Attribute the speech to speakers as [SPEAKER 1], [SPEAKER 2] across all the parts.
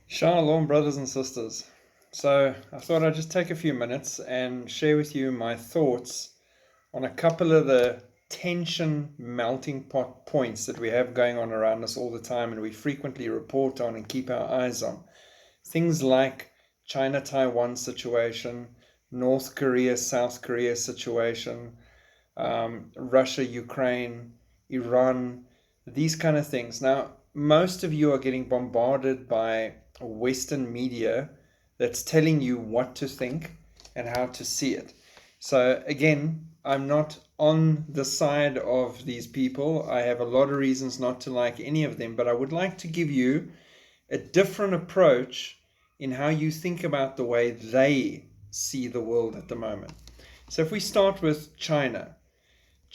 [SPEAKER 1] Shalom, brothers and sisters. So, I thought I'd just take a few minutes and share with you my thoughts on a couple of the tension melting pot points that we have going on around us all the time and we frequently report on and keep our eyes on. Things like China-Taiwan situation, North Korea, South Korea situation, Russia, Ukraine, Iran, these kind of things. Now, most of you are getting bombarded by Western media that's telling you what to think and how to see it. So, again, I'm not on the side of these people. I have a lot of reasons not to like any of them, but I would like to give you a different approach in how you think about the way they see the world at the moment. So, if we start with China,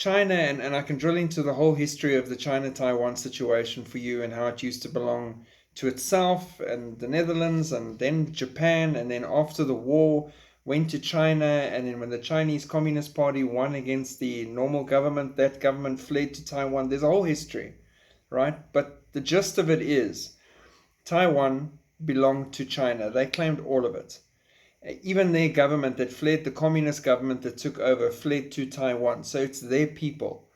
[SPEAKER 1] and I can drill into the whole history of the China-Taiwan situation for you and how it used to belong to itself and the Netherlands and then Japan, and then after the war went to China, and then when the Chinese Communist Party won against the normal government, that government fled to Taiwan. There's a whole history, right? But the gist of it is Taiwan belonged to China. They claimed all of it. Even their government that fled, the communist government that took over, fled to Taiwan. So it's their people,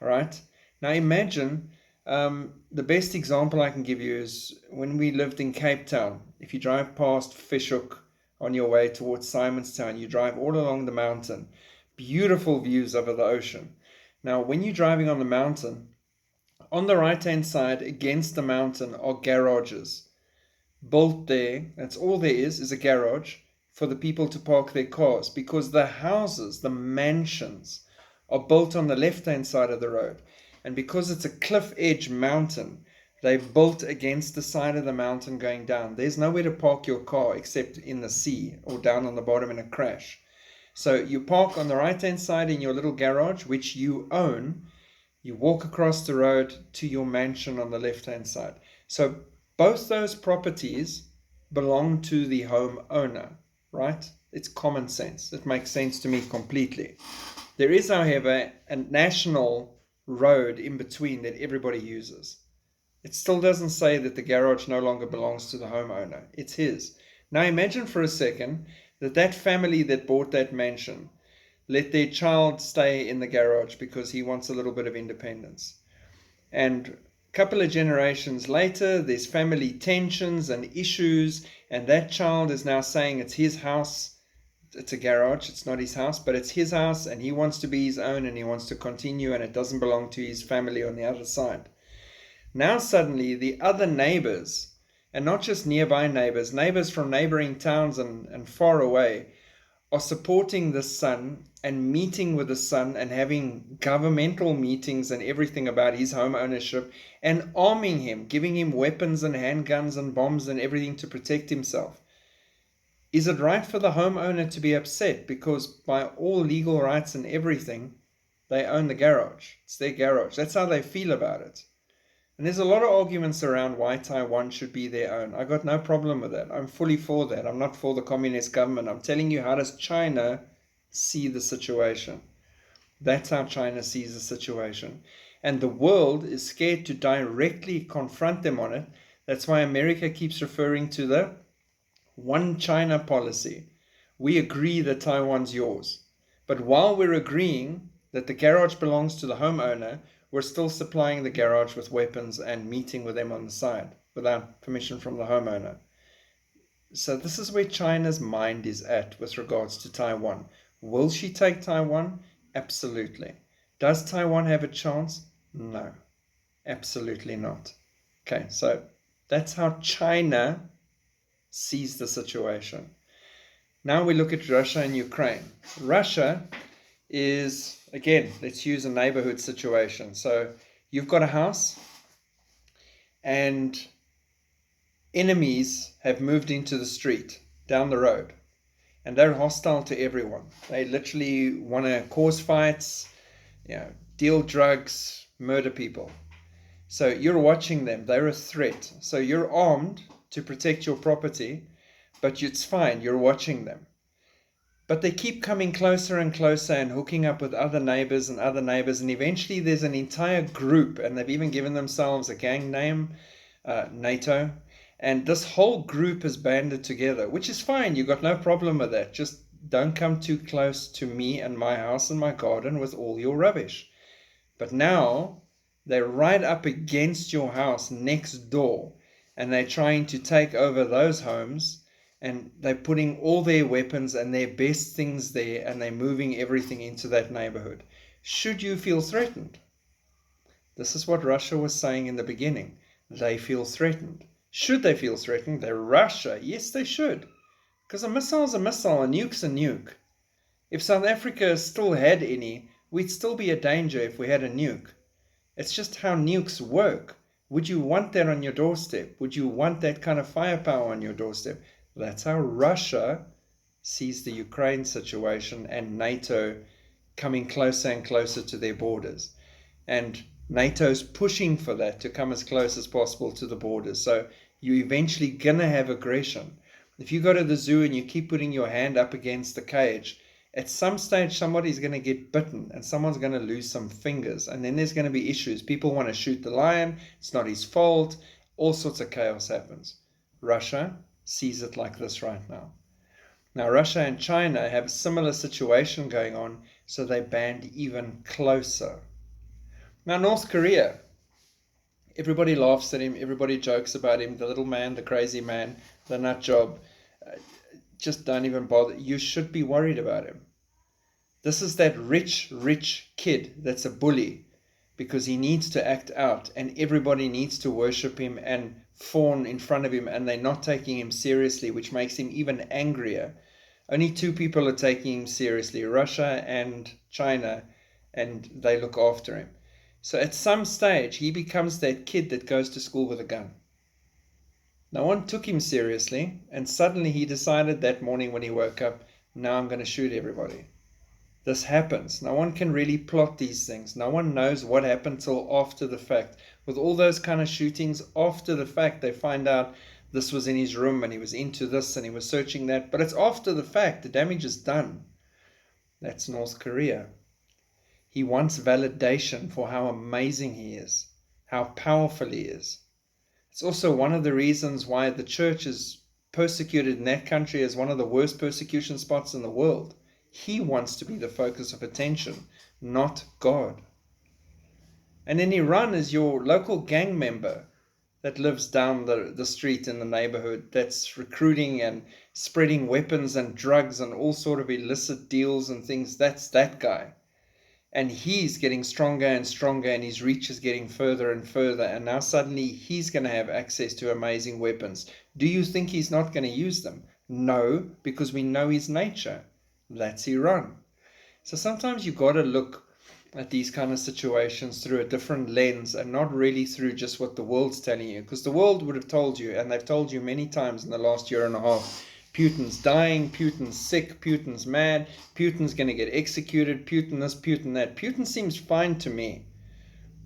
[SPEAKER 1] all right? Now imagine, the best example I can give you is when we lived in Cape Town. If you drive past Fishhook on your way towards Simonstown, you drive all along the mountain. Beautiful views over the ocean. Now, when you're driving on the mountain, on the right-hand side against the mountain are garages built there. That's all there is a garage for the people to park their cars, because the houses, the mansions, are built on the left-hand side of the road. And because it's a cliff edge mountain, they're built against the side of the mountain going down. There's nowhere to park your car except in the sea or down on the bottom in a crash. So you park on the right-hand side in your little garage, which you own. You walk across the road to your mansion on the left-hand side. So both those properties belong to the homeowner, right? It's common sense. It makes sense to me completely. There is, however, a national road in between that everybody uses. It still doesn't say that the garage no longer belongs to the homeowner. It's his. Now imagine for a second that family that bought that mansion let their child stay in the garage because he wants a little bit of independence. And a couple of generations later, there's family tensions and issues, and that child is now saying it's his house. It's a garage, it's not his house, but it's his house, and he wants to be his own, and he wants to continue, and it doesn't belong to his family on the other side. Now suddenly the other neighbors, and not just nearby neighbors, neighbors from neighboring towns and far away, are supporting the son and meeting with the son and having governmental meetings and everything about his home ownership and arming him, giving him weapons and handguns and bombs and everything to protect himself. Is it right for the homeowner to be upset because by all legal rights and everything, they own the garage? It's their garage. That's how they feel about it. And there's a lot of arguments around why Taiwan should be their own. I got no problem with that. I'm fully for that. I'm not for the communist government. I'm telling you, how does China see the situation? That's how China sees the situation. And the world is scared to directly confront them on it. That's why America keeps referring to the one China policy. We agree that Taiwan's yours. But while we're agreeing that the garage belongs to the homeowner, we're still supplying the garage with weapons and meeting with them on the side without permission from the homeowner. So this is where China's mind is at with regards to Taiwan. Will she take Taiwan? Absolutely. Does Taiwan have a chance? No, absolutely not. Okay, so that's how China sees the situation. Now we look at Russia and Ukraine. Russia is, again, let's use a neighborhood situation. So you've got a house and enemies have moved into the street down the road and they're hostile to everyone. They literally want to cause fights, deal drugs, murder people. So you're watching them. They're a threat. So you're armed to protect your property, but it's fine. You're watching them. But they keep coming closer and closer and hooking up with other neighbors, and eventually there's an entire group, and they've even given themselves a gang name, NATO, And this whole group has banded together, which is fine. You got no problem with that. Just don't come too close to me and my house and my garden with all your rubbish. But now they're right up against your house next door, and they're trying to take over those homes, and they're putting all their weapons and their best things there, and they're moving everything into that neighborhood. Should you feel threatened? This is what Russia was saying in the beginning. They feel threatened. Should they feel threatened? They're Russia. Yes, they should. Because a missile is a missile, a nuke's a nuke. If South Africa still had any, we'd still be a danger if we had a nuke. It's just how nukes work. Would you want that on your doorstep? Would you want that kind of firepower on your doorstep? That's how Russia sees the Ukraine situation and NATO coming closer and closer to their borders. And NATO's pushing for that to come as close as possible to the borders. So you're eventually going to have aggression. If you go to the zoo and you keep putting your hand up against the cage, at some stage somebody's going to get bitten and someone's going to lose some fingers, and then there's going to be issues. People want to shoot the lion, it's not his fault, all sorts of chaos happens. Russia sees it like this right now. Now Russia and China have a similar situation going on, so they band even closer. Now North Korea, everybody laughs at him, everybody jokes about him, the little man, the crazy man, the nut job. Just don't even bother. You should be worried about him. This is that rich kid that's a bully because he needs to act out, and everybody needs to worship him and fawn in front of him, and they're not taking him seriously, which makes him even angrier. Only two people are taking him seriously, Russia and China, and they look after him. So at some stage, he becomes that kid that goes to school with a gun. No one took him seriously, and suddenly he decided that morning when he woke up, now I'm going to shoot everybody. This happens. No one can really plot these things. No one knows what happened till after the fact. With all those kind of shootings, after the fact, they find out this was in his room and he was into this and he was searching that. But it's after the fact. The damage is done. That's North Korea. He wants validation for how amazing he is, how powerful he is. It's also one of the reasons why the church is persecuted in that country as one of the worst persecution spots in the world. He wants to be the focus of attention, not God. And in Iran is your local gang member that lives down the street in the neighborhood that's recruiting and spreading weapons and drugs and all sort of illicit deals and things. That's that guy. And he's getting stronger and stronger, and his reach is getting further and further, and now suddenly he's going to have access to amazing weapons. Do you think he's not going to use them? No, because we know his nature. That's Iran. So sometimes you got to look at these kind of situations through a different lens and not really through just what the world's telling you, because the world would have told you, and they've told you many times in the last year and a half, Putin's dying, Putin's sick, Putin's mad, Putin's going to get executed, Putin this, Putin that. Putin seems fine to me.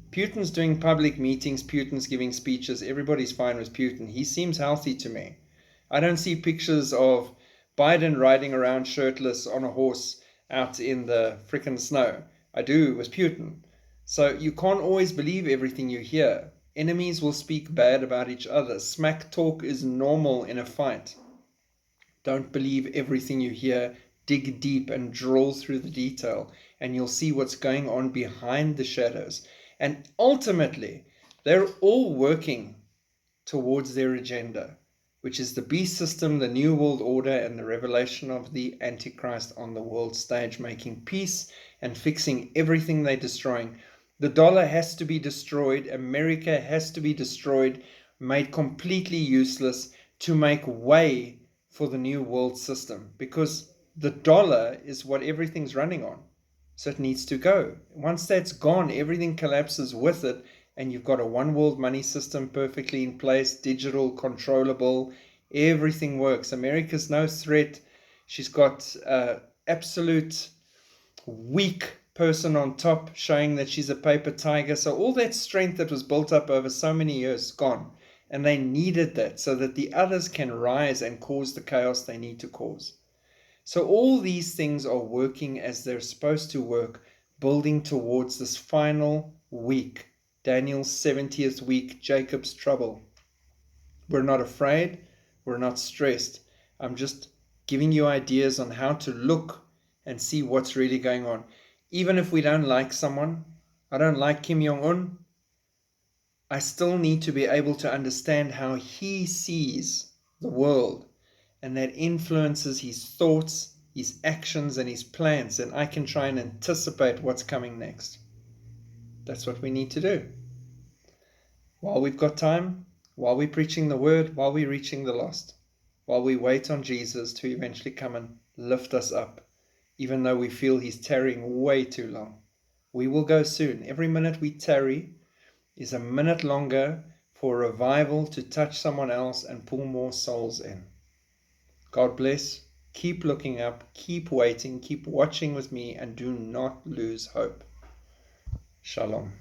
[SPEAKER 1] Putin's doing public meetings, Putin's giving speeches, everybody's fine with Putin. He seems healthy to me. I don't see pictures of Biden riding around shirtless on a horse out in the frickin' snow. I do with Putin. So you can't always believe everything you hear. Enemies will speak bad about each other. Smack talk is normal in a fight. Don't believe everything you hear. Dig deep and draw through the detail, and you'll see what's going on behind the shadows. And ultimately, they're all working towards their agenda, which is the beast system, the new world order, and the revelation of the Antichrist on the world stage, making peace and fixing everything they're destroying. The dollar has to be destroyed. America has to be destroyed, made completely useless to make way for the new world system, because the dollar is what everything's running on. So it needs to go. Once that's gone, everything collapses with it, and you've got a one world money system perfectly in place, digital, controllable, everything works. America's no threat. She's got absolute weak person on top showing that she's a paper tiger. So all that strength that was built up over so many years is gone. And they needed that so that the others can rise and cause the chaos they need to cause. So all these things are working as they're supposed to work, building towards this final week, Daniel's 70th week, Jacob's trouble. We're not afraid. We're not stressed. I'm just giving you ideas on how to look and see what's really going on. Even if we don't like someone, I don't like Kim Jong-un, I still need to be able to understand how he sees the world, and that influences his thoughts, his actions, and his plans, and I can try and anticipate what's coming next. That's what we need to do. While we've got time, while we're preaching the word, while we're reaching the lost, while we wait on Jesus to eventually come and lift us up, even though we feel he's tarrying way too long. We will go soon. Every minute we tarry is a minute longer for revival to touch someone else and pull more souls in. God bless. Keep looking up, keep waiting, keep watching with me, and do not lose hope. Shalom.